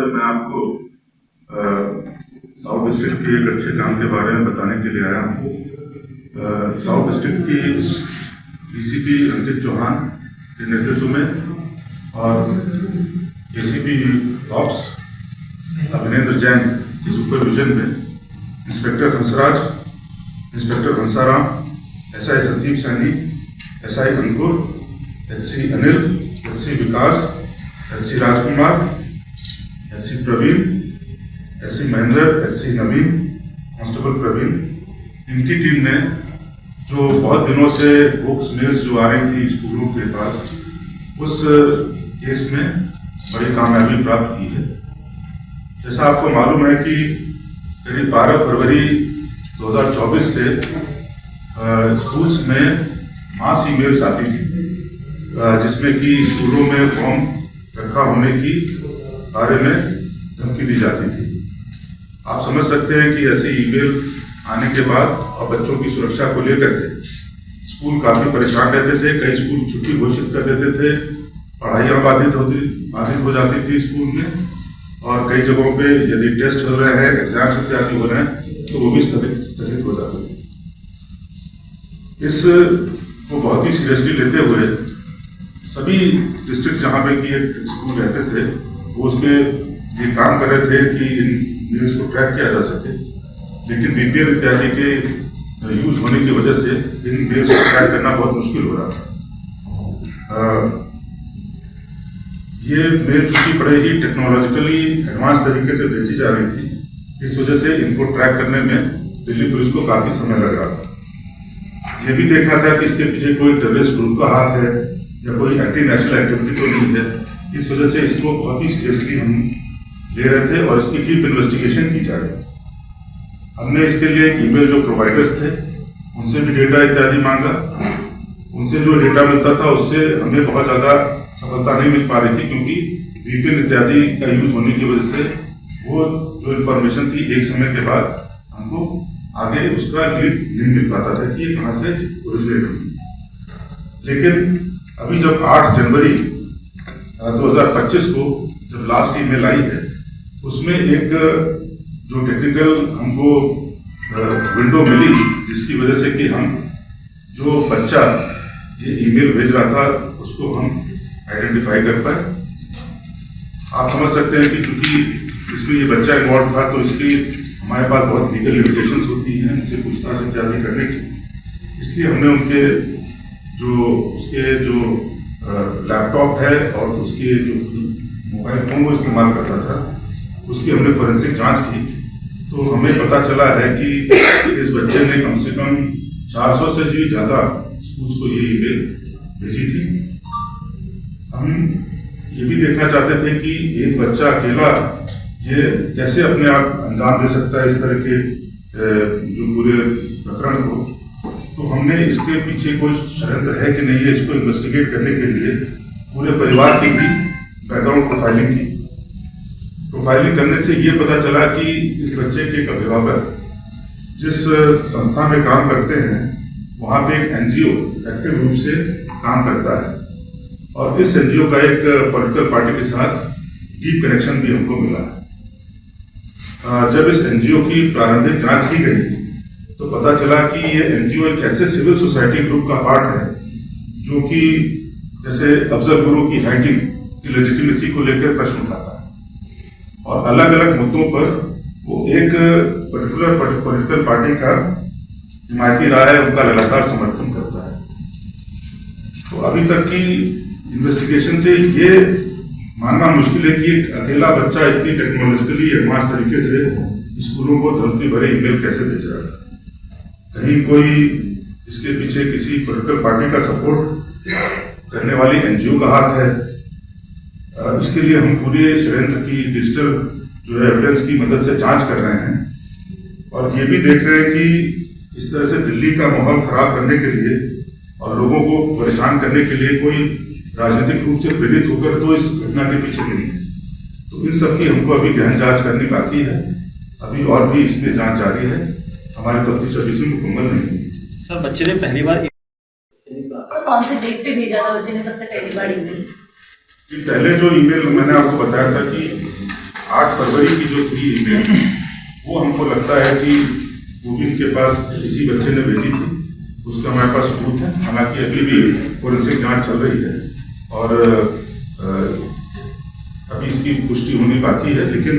मैं आपको south district के एक अच्छे काम के बारे में बताने के लिए आया हूँ। साउथ डिस्ट्रिक्ट की डीसीपी अंकित चौहान के नेतृत्व में और एसीपी ऑप्स अभिनेंद्र जैन के सुपरविजन में inspector Hansraj, inspector Hansaram, SI Sandeep Saini, SI Ankur, HC Anil, HC Vikas, HC Rajkumar, HC Praveen, HC Mahendra, HC Naveen, constable Praveen, इनकी टीम ने जो बहुत दिनों से बुक्स मेल्स जो आ रही थी स्कूलों के पास, उस केस में बड़ी कामयाबी प्राप्त की है। जैसा आपको मालूम है कि करीब 12 फरवरी 2024 से स्कूल्स में मास ईमेल्स आती थी जिसमें कि स्कूलों में फॉर्म रखा होने की बारे में धमकी दी जाती थी। आप समझ सकते हैं कि ऐसे ईमेल आने के बाद और बच्चों की सुरक्षा को लेकर के स्कूल काफी परेशान रहते थे। कई स्कूल छुट्टी घोषित कर देते थे, पढ़ाइयाँ बाधित हो जाती थी स्कूल में, और कई जगहों पे यदि टेस्ट हो रहे हैं, एग्जाम्स इत्यादि हो रहे हैं तो वो भी स्थगित हो जाते थे। इस को बहुत ही सीरियसली लेते हुए सभी डिस्ट्रिक्ट जहाँ पे कि एक स्कूल रहते थे वो उसके ये काम कर रहे थे कि इन मेल्स को ट्रैक किया जा सके, लेकिन VPN इत्यादि के यूज होने की वजह से इन मेल्स को ट्रैक करना बहुत मुश्किल हो रहा था। ये मेल चूंकि बड़े ही टेक्नोलॉजिकली एडवांस तरीके से भेजी जा रही थी, इस वजह से इनको ट्रैक करने में दिल्ली पुलिस को काफी समय लग रहा था। ये भी देखना था कि इसके पीछे कोई टेररिस्ट ग्रुप का हाथ है या कोई एंटी नेशनल एक्टिविटी तो नहीं है। इस वजह से इसको बहुत ही सीरियसली हम ले रहे थे और इसकी डीप इन्वेस्टिगेशन की जा रही थी। हमने इसके लिए ईमेल जो प्रोवाइडर्स थे उनसे भी डेटा इत्यादि मांगा। उनसे जो डेटा मिलता था उससे हमें बहुत ज़्यादा सफलता नहीं मिल पा रही थी, क्योंकि VPN इत्यादि का यूज होने की वजह से वो जो इन्फॉर्मेशन थी एक समय के बाद हमको आगे उसका लीड नहीं मिल पाता था कि ये कहाँ से ओरिजिनेट हुई। लेकिन अभी जब 8 जनवरी 2025 को जब लास्ट ईमेल आई है, उसमें एक जो टेक्निकल हमको विंडो मिली जिसकी वजह से कि हम जो बच्चा ये ईमेल भेज रहा था उसको हम आइडेंटिफाई कर पाए। आप समझ सकते हैं कि चूंकि इसमें ये बच्चा इन्वॉल्व था तो इसकी हमारे पास बहुत लीगल लिमिटेशंस होती हैं उनसे पूछताछ इत्यादि करने की। इसलिए हमने उनके उसके जो लैपटॉप है और उसके जो मोबाइल फोन वो इस्तेमाल करता था उसकी हमने फोरेंसिक जांच की, तो हमें पता चला है कि इस बच्चे ने कम से कम 400 से भी ज़्यादा स्कूल्स को ये ईमेल भेजी थी। हम ये भी देखना चाहते थे कि एक बच्चा अकेला ये कैसे अपने आप अंजाम दे सकता है इस तरह के जो पूरे प्रकरण को। तो हमने इसके पीछे कोई षड्यंत्र है कि नहीं है, इसको इन्वेस्टिगेट करने के लिए पूरे परिवार की भी बैकग्राउंड प्रोफाइलिंग की। प्रोफाइलिंग करने से ये पता चला कि इस बच्चे के एक अभिभावक जिस संस्था में काम करते हैं वहाँ पे एक NGO एक्टिव रूप से काम करता है, और इस NGO का एक पॉलिटिकल पार्टी के साथ डीप कनेक्शन भी हमको मिला है। जब इस NGO की प्रारंभिक जांच की गई तो पता चला कि ये NGO एक ऐसे सिविल सोसाइटी ग्रुप का पार्ट है जो कि जैसे अफजल गुरु की हाइकिंग की लेजिटिमेसी को लेकर प्रश्न उठाता है, और अलग अलग मुद्दों पर वो एक पर्टिकुलर पॉलिटिकल पार्टी का हिमायती रहा है, उनका लगातार समर्थन करता है। तो अभी तक की इन्वेस्टिगेशन से ये मानना मुश्किल है कि एक अकेला बच्चा इतनी टेक्नोलॉजिकली एडवांस तरीके से स्कूलों को धमकी भरे ईमेल कैसे भेज रहा है। कहीं कोई इसके पीछे किसी पॉलिटिकल पार्टी का सपोर्ट करने वाली NGO का हाथ है। इसके लिए हम पूरे षड्यंत्र की डिजिटल जो है एविडेंस की मदद से जांच कर रहे हैं, और ये भी देख रहे हैं कि इस तरह से दिल्ली का माहौल खराब करने के लिए और लोगों को परेशान करने के लिए कोई राजनीतिक रूप से प्रेरित होकर तो इस घटना के पीछे नहीं है। तो इन सब की हमको अभी गहन जांच करनी बाकी है, अभी और भी इसमें जांच जारी है, हमारी तफ्तीश अभी से मुकम्मल नहीं हुई। सर बच्चे ने पहली बार कौन से डेट पे भेजा था बच्चे ने सबसे पहली बार ईमेल? पहले जो ईमेल मैंने आपको बताया था कि 8 फरवरी की जो थी इमेज, वो हमको लगता है कि वो भी इनके पास किसी बच्चे ने भेजी थी, उसका हमारे पास सबूत है। हालांकि अभी भी फोरेंसिक जांच चल रही है और अभी इसकी पुष्टि होनी बाकी है, लेकिन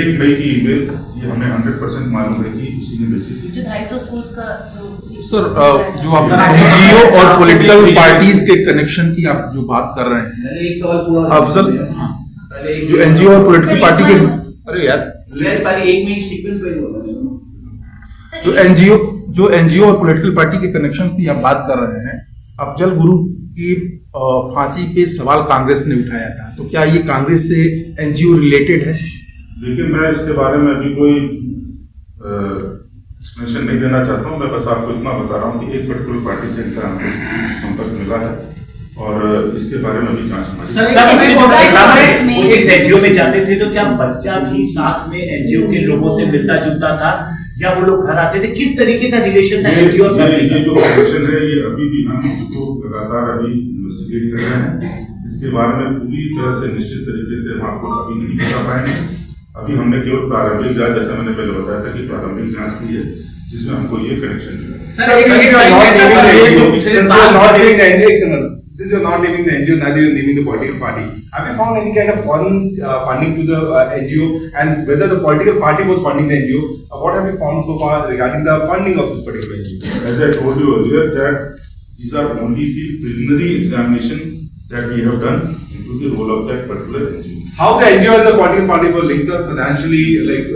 1 मई की ईमेल ये हमें 100% मालूम है कि उसी ने भेजी थी। जो 250 स्कूल्स का जो सर जो आप एनजीओ और पॉलिटिकल पार्टीज के कनेक्शन की आप जो बात कर रहे हैं, एक सवाल पूरा अफजल, पहले जो एनजीओ और पॉलिटिकल पार्टी के, अरे यार, पहले 1 मिनट सीक्वेंस पे जो एनजीओ और पॉलिटिकल पार्टी के कनेक्शन की आप बात कर रहे हैं, अफजल गुरु की फांसी पे सवाल कांग्रेस ने उठाया था, तो क्या ये कांग्रेस से एनजीओ रिलेटेड है? देखिए, मैं इसके बारे में अभी कोई एक्सप्लेनेशन नहीं देना चाहता हूँ। मैं बस आपको इतना बता रहा हूँ कि एक पर्टिकुलर पार्टी से इनका हमको संपर्क मिला है और इसके बारे में अभी जांच हमारी। इस एनजीओ में जाते थे तो क्या बच्चा भी साथ में एनजीओ के लोगों से मिलता जुलता था या वो लोग घर आते थे? किस तरीके का रिलेशन था एनजीओ और फैमिली का? ये जो रिलेशन है ये अभी भी हम इसको लगातार अभी इन्वेस्टिगेट कर रहे हैं। इसके बारे में पूरी तरह से निश्चित तरीके से हम आपको अभी नहीं बता पाएंगे। अभी हमने केवल प्रारंभिक जांच, जैसा मैंने पहले बताया था कि प्रारंभिक जांच की है जिसमें हमको ये कनेक्शन मिला। Since you're not naming the NGO, neither you're naming the political party. Have you found any kind of foreign funding to the NGO, and whether the political party was funding the NGO? What have you found so far regarding the funding of this particular NGO? As I told you earlier, that these are only the preliminary examination that we have done into the role of that particular NGO. How the NGO and the political party were linked up financially, like?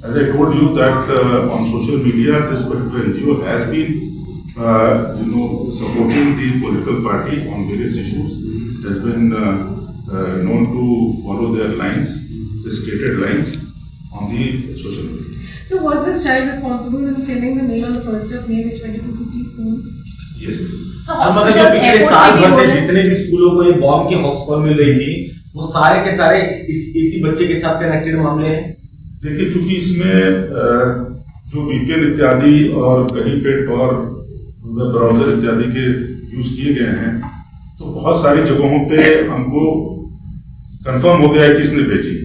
As I told you that on social media, this particular NGO has been supporting the political party on various issues. It has been known to follow their lines, the stated lines on the social media. So was this child responsible in sending the mail on the 1st of May with 2250 spoons? Yes, please. तो मतलब जो hospital पिछले airport साल पे भी भर से बोले जितने भी स्कूलों को ये बॉम्ब की हॉटस्पॉट मिल रही थी, वो सारे के सारे इसी बच्चे के साथ कनेक्टेड मामले हैं। देखिए, चूंकि इसमें जो VPN इत्यादि और कहीं पे और वेब ब्राउजर इत्यादि के यूज किए गए हैं, तो बहुत सारी जगहों पे हमको कंफर्म हो गया है कि इसने भेजी।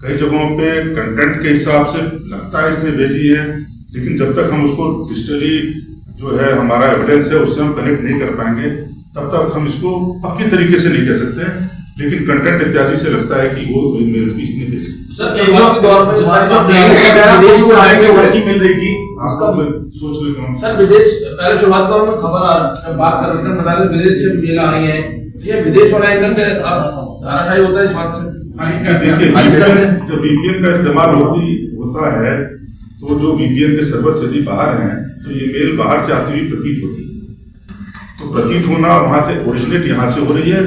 कई जगहों पे कंटेंट के हिसाब से लगता है इसने भेजी है, लेकिन जब तक हम उसको डिजिटली जो है हमारा एविडेंस है उससे हम कनेक्ट नहीं कर पाएंगे, तब तक हम इसको पक्के तरीके से नहीं कह सकते हैं। लेकिन कंटेंट इत्यादि से लगता है कि वो मेल्स भी इसने भेजी। मिल रही थी आपका सोच लेता हूँ सर, विदेश पहले शुरुआत करो में खबर बात कर रहे थे, बता रहे विदेश से मेल आ रही है, ये विदेश वाला एंगल पे अब धाराशाही होता है इस बात से। देखिए, जब VPN का इस्तेमाल होता है तो जो VPN के सर्वर से भी बाहर हैं, तो ये मेल बाहर से आती हुई प्रतीत होती है। तो प्रतीत होना वहां से ओरिजिनेट यहाँ से हो रही है,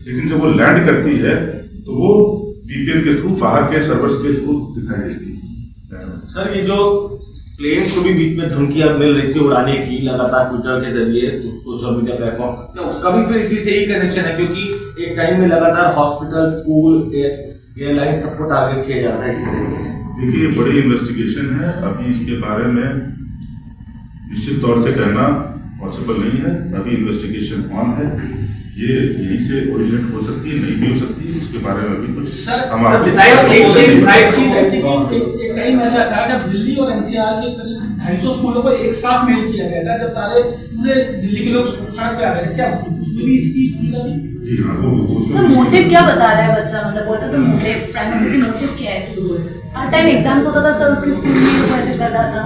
लेकिन जब वो लैंड करती है तो वो VPN के थ्रू बाहर के सर्वर्स के थ्रू दिखाई देती है। सर, ये जो प्लेन्स को भी बीच में धमकियां मिल रही थी उड़ाने की लगातार ट्विटर के जरिए, सोशल मीडिया प्लेटफॉर्म, तो उसका भी फिर इसी से ही कनेक्शन है, क्योंकि एक टाइम में लगातार हॉस्पिटल, स्कूल, एयरलाइन सबको टारगेट किया जाता है इसी तरीके से। देखिए, बड़ी इन्वेस्टिगेशन है, अभी इसके बारे में निश्चित तौर से कहना पॉसिबल नहीं है। अभी इन्वेस्टिगेशन ऑन है, ये यहीं से ओरिजिनेट हो सकती है, नहीं भी हो सकती है, उसके बारे में भी कुछ एक टाइम ऐसा था जब दिल्ली और NCR के करीब 250 स्कूलों को एक साथ मेल किया गया था, जब सारे पूरे दिल्ली के लोग सड़क पे आ गए थे। क्या उसमें भी इसकी भूमिका थी? जी हाँ, वो तो मोटिव क्या बता रहा है बच्चा? मतलब बोलता तो मोटिव प्राइमरी मोटिव क्या है? हर टाइम एग्जाम्स होता था सर, उसके स्कूल में वो ऐसे कर रहा था।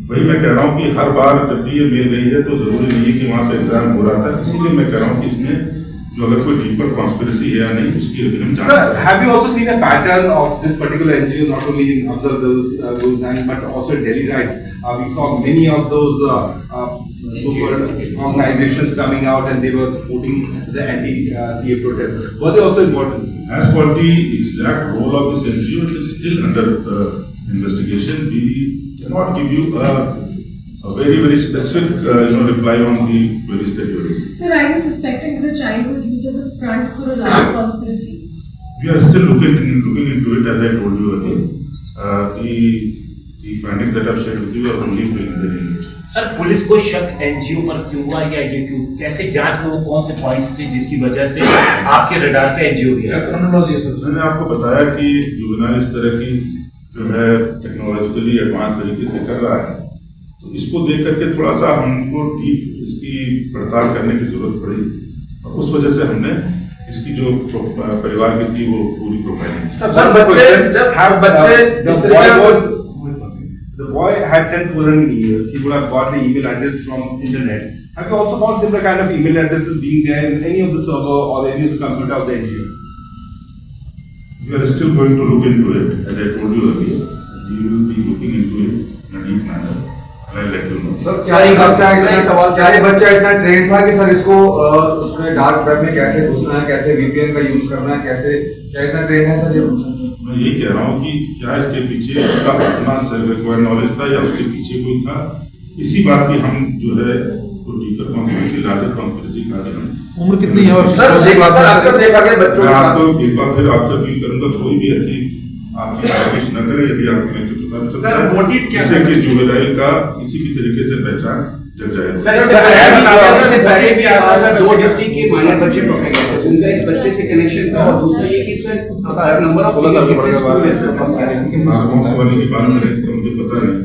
वही मैं कह रहा हूँ कि हर बार जब भी ये मेल गई है तो जरूरी नहीं है कि वहाँ पे एग्जाम हो रहा था, इसीलिए मैं कह रहा हूँ कि इसमें जो अगर कोई डीपर कॉन्स्पिरेसी है या नहीं, उसकी अभी हम जांच। Sir, have you also seen a pattern of this particular NGO not only in Afzal Guru's hand but also in Delhi riots? We saw many of those super organizations coming out and they were supporting the anti-CA protests. Were they also involved in this? As for the exact role of this NGO, it is still under investigation. We cannot give you a very specific reply on the queries that you raised. Sir, are you suspecting that the child was used as a front for a large conspiracy? We are still looking into it, as I told you earlier. The findings that I've shared with you are only preliminary in nature. Sir police को शक NGO पर क्यों हुआ या ये क्यों, कैसे जांच में वो कौन से पॉइंट्स थे जिसकी वजह से आपके रडार पे एनजीओ गया? Chronology sir. मैंने आपको बताया कि जुवेनाइल इस तरह की जो है टेक्नोलॉजिकली एडवांस तरीके से कर रहा है, तो इसको देख करके थोड़ा सा हमको डीप इसकी पड़ताल करने की जरूरत पड़ी और उस वजह से हमने इसकी जो परिवार की थी वो पूरी प्रोफाइलिंग। सर बच्चे जब इस तरीके The boy had sent 400 emails. He would have got the email address from internet. Have you also found similar kind of email addresses being there in any of the server or any of the computer of the NGO? We are still going to look into it, as I told you earlier. We will be looking into it in a deep manner. I'll let you know. Sir क्या ये बच्चा इतना train था कि sir इसको उसमें dark web में कैसे घुसना है, कैसे वीपीएन का यूज करना है, कैसे क्या इतना ट्रेन है सर ये बच्चा? मैं यही कह रहा हूँ कि क्या इसके पीछे उसका अपना सेल्फ रिक्वायर्ड नॉलेज था या उसके पीछे कोई था, इसी बात की हम जो है तो डीपर कॉन्फ्रेंस लार्जर कॉन्फ्रेंस कार्यक्रम। उम्र कितनी है और सर अक्सर देखा गया बच्चों मैं के आपको एक बार फिर आपसे अपील करूंगा, कोई भी ऐसी आप चीज कोशिश न करें यदि आपको नहीं पता चल सकता है, मोटिव क्या जिससे कि जुवेनाइल का किसी भी तरीके से पहचान जग जाए। इससे पहले भी आया था, 2 डिस्ट्रिक्ट के माइनर बच्चे पकड़े गए थे, उनका इस बच्चे से कनेक्शन था और दूसरा ये कि सर नंबर ऑफ वाले की बात करें तो मुझे पता नहीं,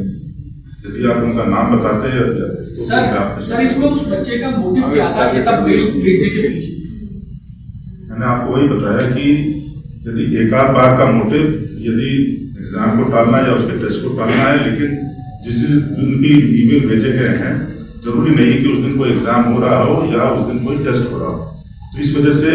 यदि आप उनका नाम बताते हैं तो सर इसमें उस बच्चे का मोटिव क्या था ये सब भेजने के पीछे? मैंने आपको वही बताया कि यदि एक आध बार का मोटिव यदि एग्जाम को टालना या उसके टेस्ट को टालना है, लेकिन जिस दिन भी ईमेल भेजे गए हैं जरूरी नहीं कि उस दिन कोई एग्जाम हो रहा हो या उस दिन कोई टेस्ट हो रहा हो, तो इस वजह से